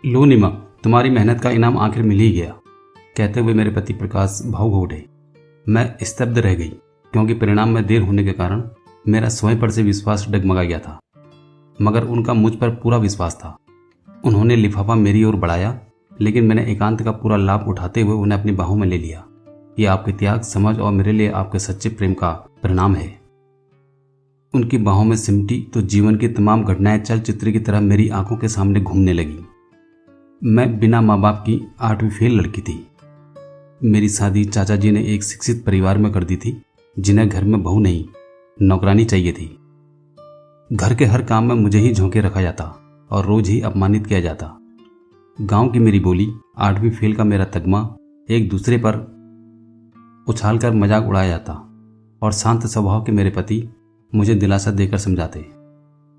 लो निमा, तुम्हारी मेहनत का इनाम आखिर मिल ही गया, कहते हुए मेरे पति प्रकाश भावुक हो उठे। मैं स्तब्ध रह गई, क्योंकि परिणाम में देर होने के कारण मेरा स्वयं पर से विश्वास डगमगा गया था, मगर उनका मुझ पर पूरा विश्वास था। उन्होंने लिफाफा मेरी ओर बढ़ाया, लेकिन मैंने एकांत का पूरा लाभ उठाते हुए उन्हें अपनी बाहों में ले लिया। ये आपके त्याग, समझ और मेरे लिए आपके सच्चे प्रेम का परिणाम है। उनकी बाहों में सिमटी तो जीवन की तमाम घटनाएं चलचित्र की तरह मेरी आंखों के सामने घूमने लगी। मैं बिना माँ बाप की 8वीं फेल लड़की थी। मेरी शादी चाचा जी ने एक शिक्षित परिवार में कर दी थी, जिन्हें घर में बहू नहीं नौकरानी चाहिए थी। घर के हर काम में मुझे ही झोंके रखा जाता और रोज ही अपमानित किया जाता। गांव की मेरी बोली, 8वीं फेल का मेरा तगमा एक दूसरे पर उछालकर मजाक उड़ाया जाता और शांत स्वभाव के मेरे पति मुझे दिलासा देकर समझाते।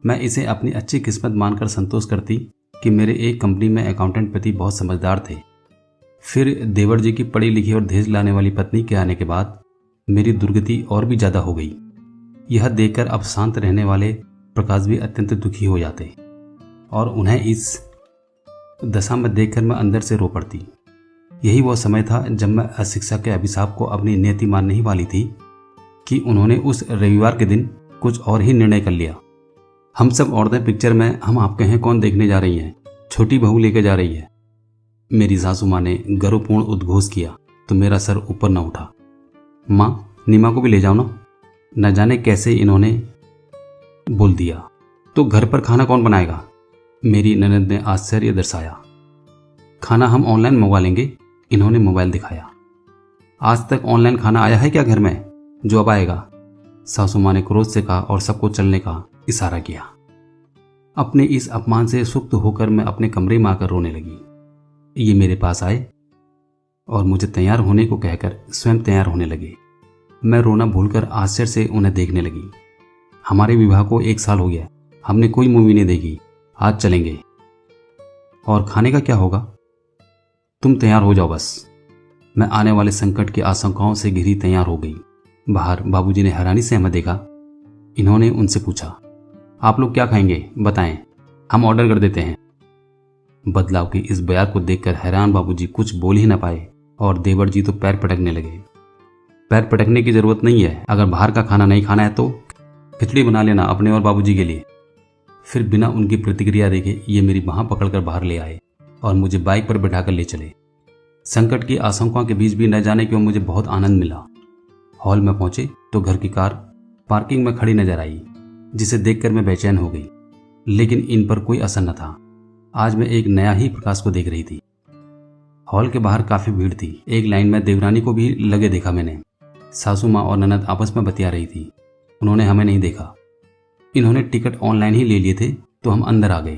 मैं इसे अपनी अच्छी किस्मत मानकर संतोष करती कि मेरे एक कंपनी में अकाउंटेंट पति बहुत समझदार थे। फिर देवर जी की पढ़ी लिखी और धीरज लाने वाली पत्नी के आने के बाद मेरी दुर्गति और भी ज्यादा हो गई। यह देखकर अब शांत रहने वाले प्रकाश भी अत्यंत दुखी हो जाते और उन्हें इस दशा में देखकर मैं अंदर से रो पड़ती। यही वो समय था जब मैं अशिक्षा के अभिशाप को अपनी नियति मानने ही वाली थी कि उन्होंने उस रविवार के दिन कुछ और ही निर्णय कर लिया। हम सब औरतें पिक्चर में हम आपके हैं कौन देखने जा रही हैं, छोटी बहू लेकर जा रही है। मेरी सासू माँ ने गर्वपूर्ण उद्घोष किया तो मेरा सर ऊपर न उठा। माँ, नीमा को भी ले जाओ ना। न जाने कैसे इन्होंने बोल दिया। तो घर पर खाना कौन बनाएगा? मेरी ननद ने आश्चर्य दर्शाया। खाना हम ऑनलाइन मंगवा लेंगे, इन्होंने मोबाइल दिखाया। आज तक ऑनलाइन खाना आया है क्या घर में, जो अब आएगा? सासू माँ ने क्रोध से कहा और सबको चलने का इशारा किया। अपने इस अपमान से सुप्त होकर मैं अपने कमरे में आकर रोने लगी। ये मेरे पास आए और मुझे तैयार होने को कहकर स्वयं तैयार होने लगे। मैं रोना भूलकर आश्चर्य से उन्हें देखने लगी। हमारे विवाह को 1 साल हो गया, हमने कोई मूवी नहीं देखी, आज चलेंगे। और खाने का क्या होगा? तुम तैयार हो जाओ बस। मैं आने वाले संकट की आशंकाओं से घिरी तैयार हो गई। बाहर बाबूजी ने हैरानी से हमें देखा। इन्होंने उनसे पूछा, आप लोग क्या खाएंगे बताएं, हम ऑर्डर कर देते हैं। बदलाव की इस बयार को देखकर हैरान बाबूजी कुछ बोल ही न पाए और देवर जी तो पैर पटकने लगे। पैर पटकने की जरूरत नहीं है, अगर बाहर का खाना नहीं खाना है तो खिचड़ी बना लेना अपने और बाबूजी के लिए। फिर बिना उनकी प्रतिक्रिया देखे ये मेरी बांह पकड़कर बाहर ले आए और मुझे बाइक पर बैठाकर ले चले। संकट की आशंकाओं के बीच भी न जाने क्यों मुझे बहुत आनंद मिला। हॉल में पहुंचे तो घर की कार पार्किंग में खड़ी नजर आई, जिसे देखकर मैं बेचैन हो गई, लेकिन इन पर कोई असर न था। आज मैं एक नया ही प्रकाश को देख रही थी। हॉल के बाहर काफी भीड़ थी। एक लाइन में देवरानी को भी लगे देखा मैंने। सासू माँ और ननद आपस में बतिया रही थी, उन्होंने हमें नहीं देखा। इन्होंने टिकट ऑनलाइन ही ले लिए थे तो हम अंदर आ गए।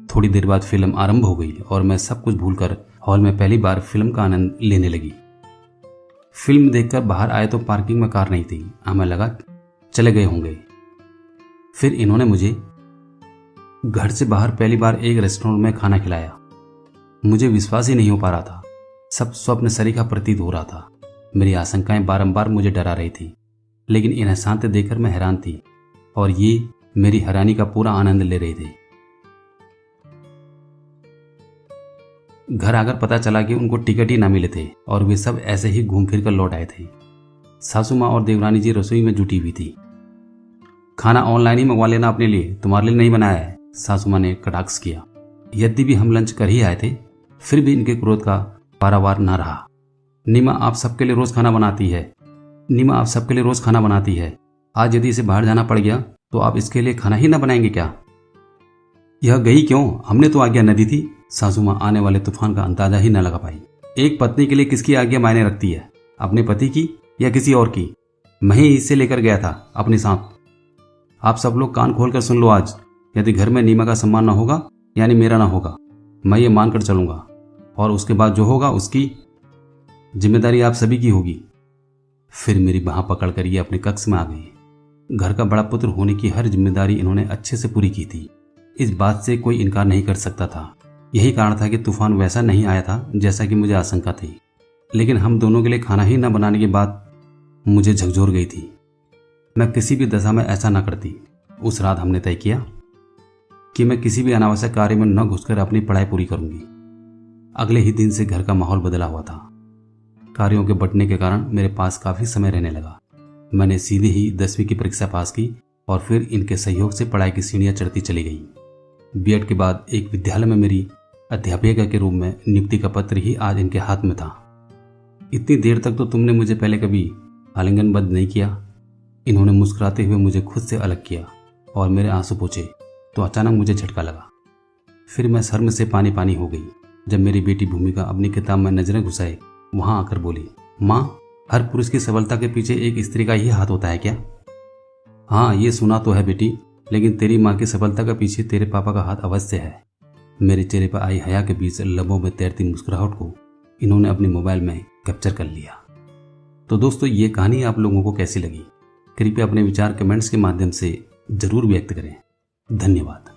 थोड़ी देर बाद फिल्म आरंभ हो गई और मैं सब कुछ भूलकर हॉल में पहली बार फिल्म का आनंद लेने लगी। फिल्म देखकर बाहर आए तो पार्किंग में कार नहीं थी। हमें लगा चले गए होंगे। फिर इन्होंने मुझे घर से बाहर पहली बार एक रेस्टोरेंट में खाना खिलाया। मुझे विश्वास ही नहीं हो पा रहा था। सब स्वप्न सरीखा प्रतीत हो रहा था। मेरी आशंकाएं बारंबार मुझे डरा रही थी, लेकिन इन्हें शांत देखकर मैं हैरान थी और ये मेरी हैरानी का पूरा आनंद ले रहे थे। घर आकर पता चला कि उनको टिकट ही ना मिले थे और वे सब ऐसे ही घूम फिर कर लौट आए थे। सासू माँ और देवरानी जी रसोई में जुटी हुई थी। खाना ऑनलाइन ही मंगवा लेना अपने लिए, तुम्हारे लिए नहीं बनाया है, सासू माँ ने कटाक्ष किया। यद्यपि हम लंच कर ही आए थे, फिर भी इनके क्रोध का पारावार न रहा। नीमा आप सबके लिए रोज खाना बनाती है, नीमा आप सबके लिए रोज खाना बनाती है। आज यदि इसे बाहर जाना पड़ गया तो आप इसके लिए खाना ही ना बनाएंगे क्या? यह गई क्यों? हमने तो आज्ञा न दी थी। सासू माँ आने वाले तूफान का अंदाजा ही न लगा पाई। एक पत्नी के लिए किसकी आज्ञा मायने रखती है, अपने पति की या किसी और की? मैं ही इससे लेकर गया था अपने साथ। आप सब लोग कान खोलकर सुन लो, आज यदि घर में नीमा का सम्मान न होगा यानी मेरा ना होगा, मैं ये मानकर चलूंगा और उसके बाद जो होगा उसकी जिम्मेदारी आप सभी की होगी। फिर मेरी बाह पकड़कर ये अपने कक्ष में आ गई। घर का बड़ा पुत्र होने की हर जिम्मेदारी इन्होंने अच्छे से पूरी की थी। इस बात से कोई इनकार नहीं कर सकता था। यही कारण था कि तूफान वैसा नहीं आया था जैसा कि मुझे आशंका थी। लेकिन हम दोनों के लिए खाना ही न बनाने की बात मुझे झकझोर गई थी। मैं किसी भी दशा में ऐसा न करती। उस रात हमने तय किया कि मैं किसी भी अनावश्यक कार्य में न घुसकर अपनी पढ़ाई पूरी करूंगी। अगले ही दिन से घर का माहौल बदला हुआ था। कार्यों के बंटने के कारण मेरे पास काफी समय रहने लगा। मैंने सीधे ही 10वीं की परीक्षा पास की और फिर इनके सहयोग से पढ़ाई की सीढ़ियां चढ़ती चली गई। बीएड के बाद एक विद्यालय में मेरी अध्यापिका के रूप में नियुक्ति का पत्र ही आज इनके हाथ में था। इतनी देर तक तो तुमने मुझे पहले कभी आलिंगनबद्ध नहीं किया। इन्होंने मुस्कुराते हुए मुझे खुद से अलग किया और मेरे आंसू पोंछे तो अचानक मुझे झटका लगा। फिर मैं शर्म से पानी पानी हो गई जब मेरी बेटी भूमिका अपनी किताब में नजरें घुसाए वहां आकर बोली, माँ, हर पुरुष की सफलता के पीछे एक स्त्री का ही हाथ होता है क्या? हाँ, ये सुना तो है बेटी, लेकिन तेरी माँ की सफलता के पीछे तेरे पापा का हाथ अवश्य है। मेरे चेहरे पर आई हया के बीच लबों में तैरती मुस्कुराहट को इन्होंने अपने मोबाइल में कैप्चर कर लिया। तो दोस्तों, ये कहानी आप लोगों को कैसी लगी? कृपया अपने विचार कमेंट्स के माध्यम से जरूर व्यक्त करें। धन्यवाद।